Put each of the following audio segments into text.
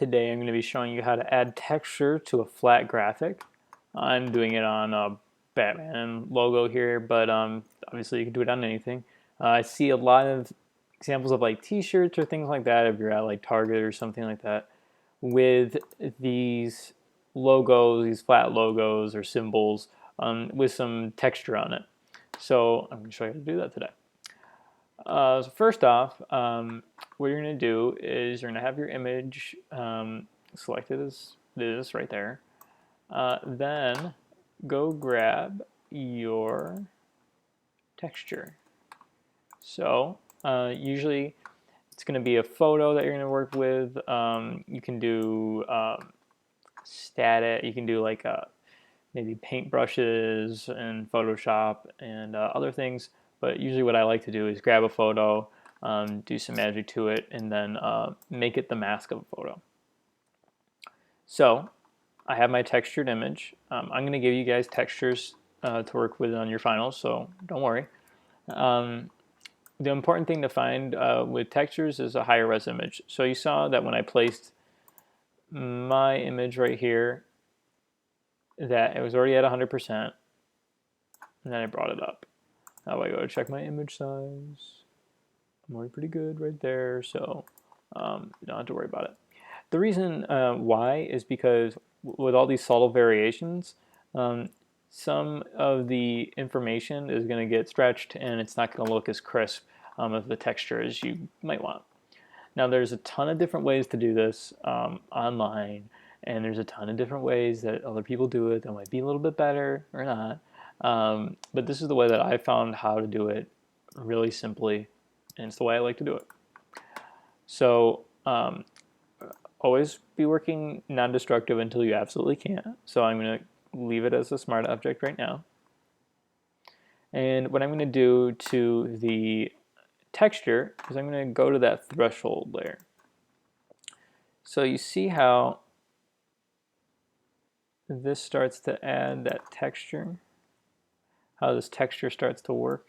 Today I'm going to be showing you how to add texture to a flat graphic. I'm doing it on a Batman logo here, but obviously you can do it on anything. I see a lot of examples of like t-shirts or things like that if you're at like Target or something like that with these logos, these flat logos or symbols with some texture on it. So I'm going to show you how to do that today. So first off, what you're going to do is you're going to have your image selected as this right there. Then go grab your texture. So usually it's going to be a photo that you're going to work with. You can do static. You can do like maybe paintbrushes and Photoshop and other things. But usually what I like to do is grab a photo, do some magic to it, and then make it the mask of a photo. So I have my textured image. I'm going to give you guys textures to work with on your finals, so don't worry. The important thing to find with textures is a higher res image. So you saw that when I placed my image right here, that it was already at 100%, and then I brought it up. Now I go to check my image size. I'm already pretty good right there, so you don't have to worry about it. The reason why is because with all these subtle variations, some of the information is going to get stretched and it's not going to look as crisp of the texture as you might want. Now there's a ton of different ways to do this online, and there's a ton of different ways that other people do it that might be a little bit better or not. But this is the way that I found how to do it really simply, and it's the way I like to do it. So always be working non-destructive until you absolutely can't. So I'm going to leave it as a smart object right now. And what I'm going to do to the texture is I'm going to go to that threshold layer. So you see how this starts to add that texture, how this texture starts to work.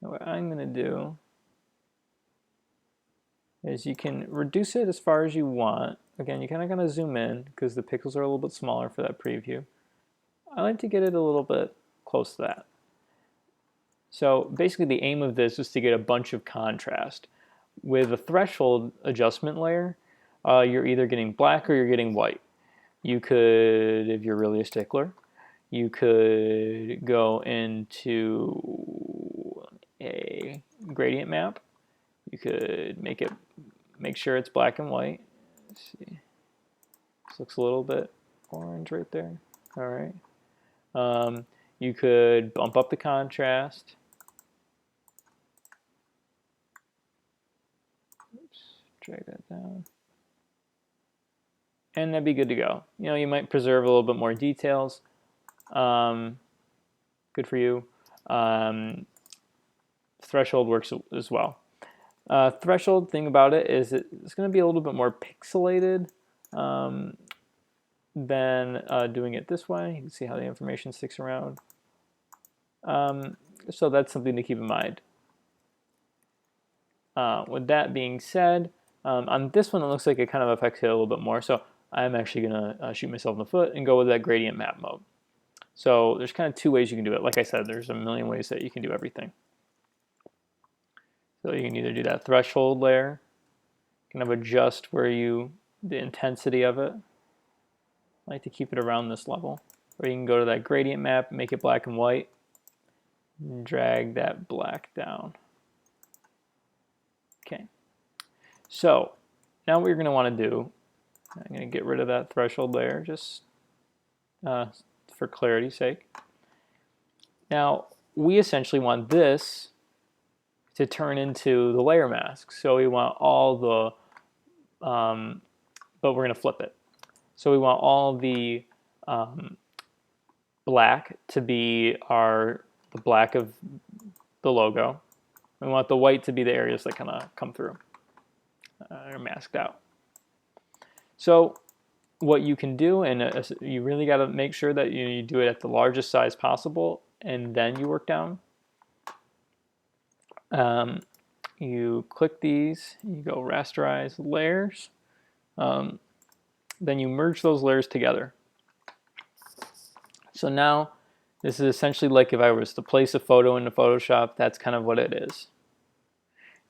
And what I'm going to do is you can reduce it as far as you want. Again, you kind of got to zoom in because the pixels are a little bit smaller for that preview. I like to get it a little bit close to that. So basically the aim of this is to get a bunch of contrast. With a threshold adjustment layer, you're either getting black or you're getting white. You could, if you're really a stickler, you could go into a gradient map. You could make sure it's black and white. Let's see. This looks a little bit orange right there. All right. You could bump up the contrast. Oops, drag that down. And that'd be good to go. You know, you might preserve a little bit more details. Good for you. Threshold works as well. Threshold thing about it is it's going to be a little bit more pixelated than doing it this way. You can see how the information sticks around. So that's something to keep in mind. With that being said, on this one it looks like it kind of affects it a little bit more. So I'm actually going to shoot myself in the foot and go with that gradient map mode. So there's kind of two ways you can do it. Like I said, there's a million ways that you can do everything. So you can either do that threshold layer, kind of adjust the intensity of it. I like to keep it around this level. Or you can go to that gradient map, make it black and white, and drag that black down. Okay. So now what you're going to want to do, I'm going to get rid of that threshold layer just for clarity's sake. Now we essentially want this to turn into the layer mask. So we want all the, but we're going to flip it. So we want all the black to be the black of the logo. We want the white to be the areas that kind of come through, are masked out. So what you can do, and you really got to make sure that you do it at the largest size possible, and then you work down. You click these, you go rasterize layers, Then you merge those layers together. So now this is essentially like if I was to place a photo into Photoshop, that's kind of what it is.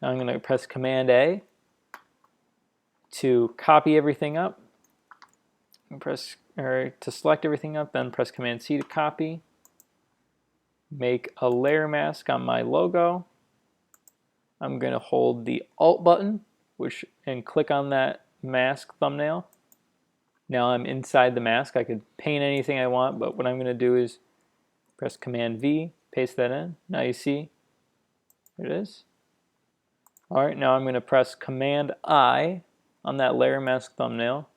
Now I'm going to press Command A to copy everything up. Press or to select everything up, then press Command C to copy. Make a layer mask on my logo. I'm going to hold the Alt button, and click on that mask thumbnail. Now I'm inside the mask. I could paint anything I want, but what I'm going to do is press Command V, paste that in. Now you see, there it is. All right, now I'm going to press Command I on that layer mask thumbnail.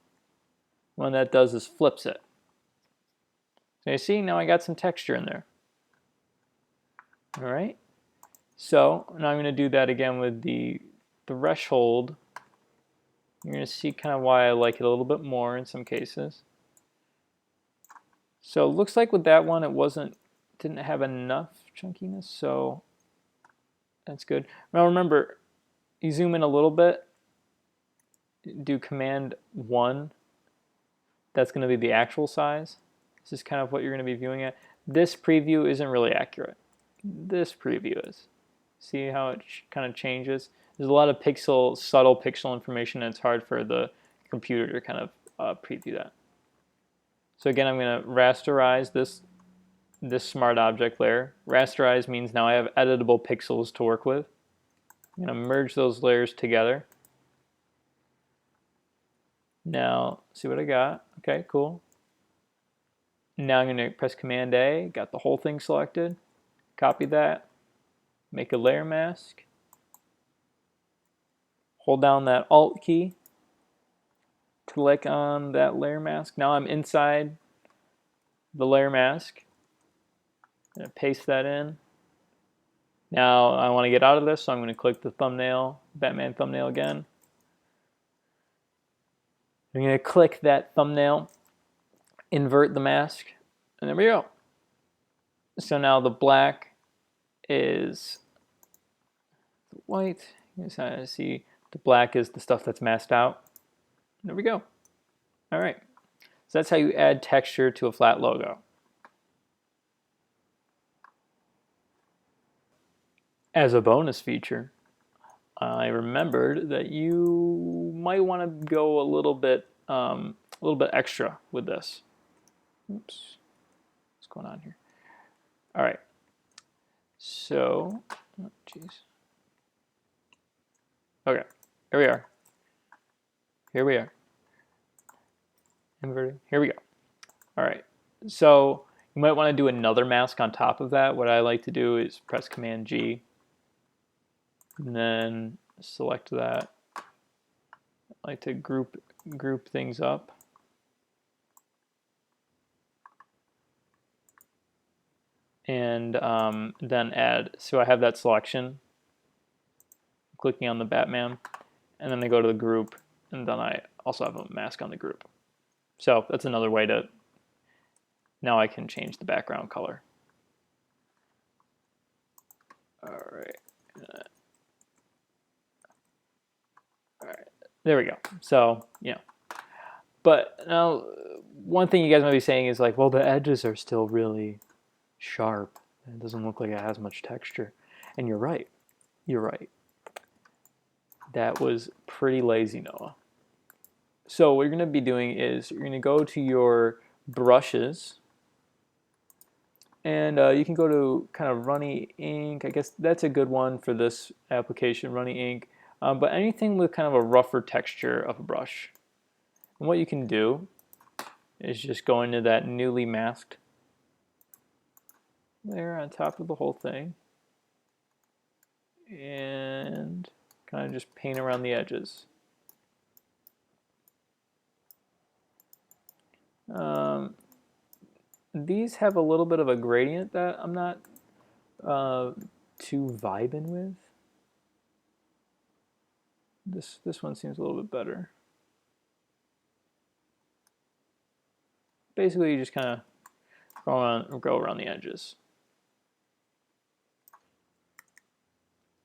What that does is flips it. So you see, now I got some texture in there. All right. So now I'm going to do that again with the threshold. You're going to see kind of why I like it a little bit more in some cases. So it looks like with that one it didn't have enough chunkiness, so that's good. Now remember, you zoom in a little bit, do Command 1, that's going to be the actual size. This is kind of what you're going to be viewing at. This preview isn't really accurate. This preview is. See how it kind of changes? There's a lot of subtle pixel information, and it's hard for the computer to kind of preview that. So again, I'm going to rasterize this smart object layer. Rasterize means now I have editable pixels to work with. I'm going to merge those layers together. Now, see what I got? Okay, cool. Now I'm going to press Command A, got the whole thing selected, copy that, make a layer mask, hold down that Alt key, click on that layer mask. Now I'm inside the layer mask. I'm going to paste that in. Now I want to get out of this, so I'm going to click the thumbnail, Batman thumbnail again. I'm going to click that thumbnail, invert the mask, and there we go. So now the black is the white. You can see the black is the stuff that's masked out. There we go. All right. So that's how you add texture to a flat logo. As a bonus feature, I remembered that you might want to go a little bit extra with this. Oops, what's going on here? All right, so, oh, geez. Okay, here we are. Here we are. Inverted. Here we go. All right, so you might want to do another mask on top of that. What I like to do is press Command G, and then select that. I like to group things up. And then add, so I have that selection, clicking on the Batman, and then I go to the group, and then I also have a mask on the group. So that's another way to, now I can change the background color. All right. All right, there we go. So, you know, but now one thing you guys might be saying is like, well, the edges are still really sharp. It doesn't look like it has much texture. And you're right. You're right. That was pretty lazy, Noah. So what you're going to be doing is you're going to go to your brushes, and you can go to kind of Runny Ink. I guess that's a good one for this application, Runny Ink. But anything with kind of a rougher texture of a brush. And what you can do is just go into that newly masked layer on top of the whole thing and kind of just paint around the edges. These have a little bit of a gradient that I'm not too vibing with. This one seems a little bit better. Basically, you just kind of go around the edges.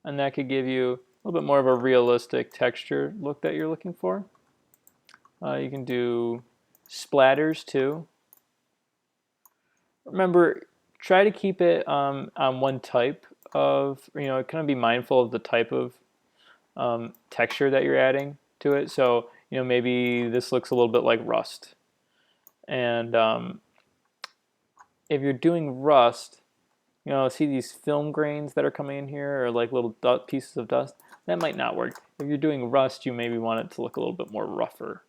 And that could give you a little bit more of a realistic texture look that you're looking for. You can do splatters too. Remember, try to keep it on one type of, kind of be mindful of the type of texture that you're adding to it. So, maybe this looks a little bit like rust. And if you're doing rust, see these film grains that are coming in here, or like little pieces of dust? That might not work. If you're doing rust, you maybe want it to look a little bit more rougher,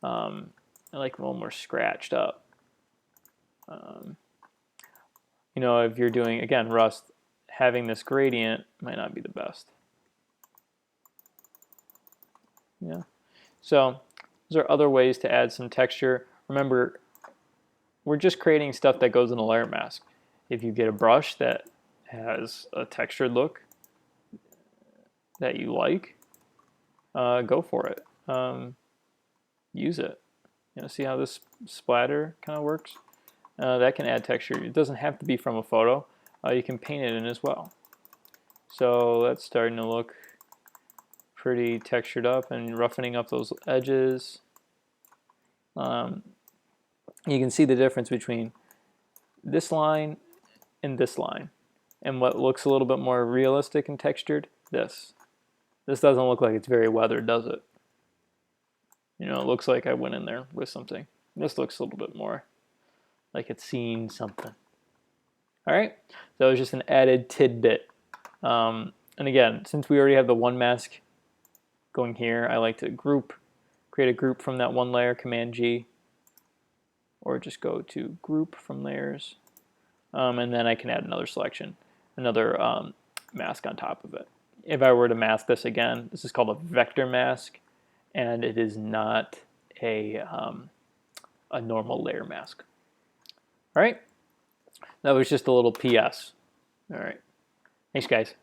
like a little more scratched up. If you're doing, again, rust, having this gradient might not be the best. Yeah. So those are other ways to add some texture. Remember, we're just creating stuff that goes in a layer mask. If you get a brush that has a textured look that you like, go for it. Use it. See how this splatter kind of works? That can add texture. It doesn't have to be from a photo. You can paint it in as well. So that's starting to look pretty textured up and roughening up those edges. You can see the difference between this line and this line. And what looks a little bit more realistic and textured, this. This doesn't look like it's very weathered, does it? It looks like I went in there with something. This looks a little bit more like it's seen something. All right, that was just an added tidbit. And again, since we already have the one mask going here, I like to create a group from that one layer, Command G, or just go to group from layers, and then I can add another selection, another mask on top of it. If I were to mask this again, this is called a vector mask, and it is not a normal layer mask. All right, that was just a little PS. All right, thanks guys.